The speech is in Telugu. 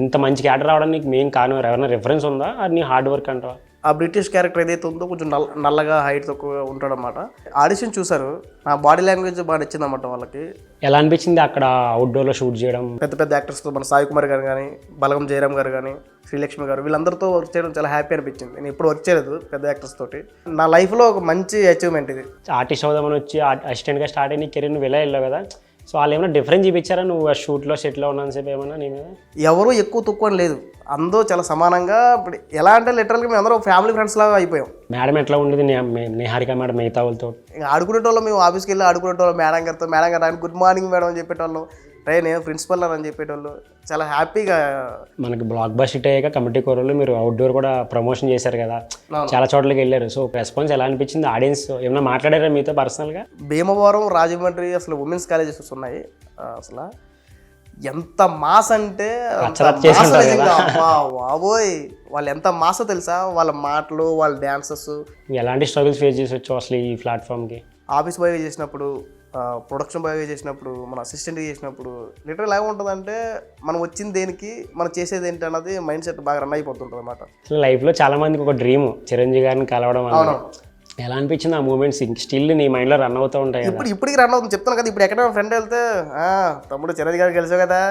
ఇంత మంచి క్యారెక్టర్ రావడానికి మెయిన్ కారణం ఎవరైనా రిఫరెన్స్ ఉందా అది నీ హార్డ్ వర్క్ అంటావా? ఆ బ్రిటిష్ క్యారెక్టర్ ఏదైతే ఉందో కొంచెం నల్లగా హైట్ తక్కువ ఉంటాడనమాట. ఆడిషన్ చూసారు, నా బాడీ లాంగ్వేజ్ బాగా నచ్చిందన్నమాట వాళ్ళకి. ఎలా అనిపించింది అక్కడ అవుట్డోర్లో షూట్ చేయడం? పెద్ద పెద్ద యాక్టర్స్తో మన సాయి కుమార్ గారు కానీ, బలగం జయరామ్ గారు కానీ, శ్రీలక్ష్మి గారు, వీళ్ళందరితో వర్క్ చేయడం చాలా హ్యాపీ అనిపించింది. నేను ఎప్పుడు వర్క్ చేయలేదు పెద్ద యాక్టర్స్ తోటి. నా లైఫ్లో ఒక మంచి అచీవ్మెంట్ ఇది. ఆర్టిస్ట్ అవుదామని వచ్చి అసిస్టెంట్గా స్టార్ట్ అయిన కెరీర్ నువ్వు ఎలా వెళ్ళావు కదా, సో వాళ్ళు ఏమైనా డిఫరెన్స్ చూపించారా నువ్వు ఆ షూట్లో సెట్లో ఉన్నాను సేపు ఏమన్నా నీ మీద? ఎవరు ఎక్కువ తక్కువ అని లేదు, అందరూ చాలా సమానంగా. ఇప్పుడు ఎలా అంటే లిటరల్గా మేము అందరూ ఫ్యామిలీ ఫ్రెండ్స్ లాగా అయిపోయాం. మేడం ఎట్లా ఉండేది నిహారిక మేడం మిగతా వాళ్ళతో? ఇంకా ఆడుకునేటోళ్ళం, మేము ఆఫీస్కి వెళ్ళి ఆడుకునేటోళ్ళం మేడం గారితో. మేడం గారు ఆయన గుడ్ మార్నింగ్ మేడం అని చెప్పేటోళ్ళం, రే నేను ప్రిన్సిపల్ అని చెప్పేటోళ్ళు. చాలా హ్యాపీగా. మనకి బ్లాక్ బస్ హిట్ అయ్యాక కమిటీ కోరలు మీరు అవుట్డోర్ కూడా ప్రమోషన్ చేశారు కదా, చాలా చోట్లకి వెళ్ళారు. సో రెస్పాన్స్ ఎలా అనిపించింది? ఆడియన్స్ ఏమైనా మాట్లాడారా మీతో పర్సనల్గా? భీమవరం, రాజమండ్రి అసలు ఉమెన్స్ కాలేజెస్ ఉన్నాయి. అసలు ఎంత మాస్ అంటే బాబోయ్, వాళ్ళు ఎంత మాసో తెలుసా, వాళ్ళ మాటలు, వాళ్ళ డ్యాన్సెస్. ఎలాంటి స్ట్రగుల్స్ ఫేస్ చేసి వచ్చావు అసలు ఈ ప్లాట్ఫామ్కి? ఆఫీస్ బాయ్గా చేసినప్పుడు, ప్రొడక్షన్ బాయ్గా చేసినప్పుడు, మన అసిస్టెంట్గా చేసినప్పుడు లిటరల్ ఎలా ఉంటుందంటే మనం వచ్చింది దేనికి, మనం చేసేది ఏంటి అన్నది మైండ్ సెట్ బాగా రన్ అయిపోతుంటుంది అన్నమాట. అసలు లైఫ్లో చాలా మందికి ఒక డ్రీమ్ చిరంజీవి గారిని కలవడం. అవును. ఎలా అనిపించింది ఆ మూమెంట్స్? స్టిల్ నీ మైండ్లో రన్ అవుతూ ఉంటాయి? ఇప్పటికి రన్ అవుతుంది చెప్తాను కదా. ఇప్పుడు ఎక్కడైనా ఫ్రెండ్ వెళ్తే తమ్ముడు చిరంజీవి గారు కలిసావు కదా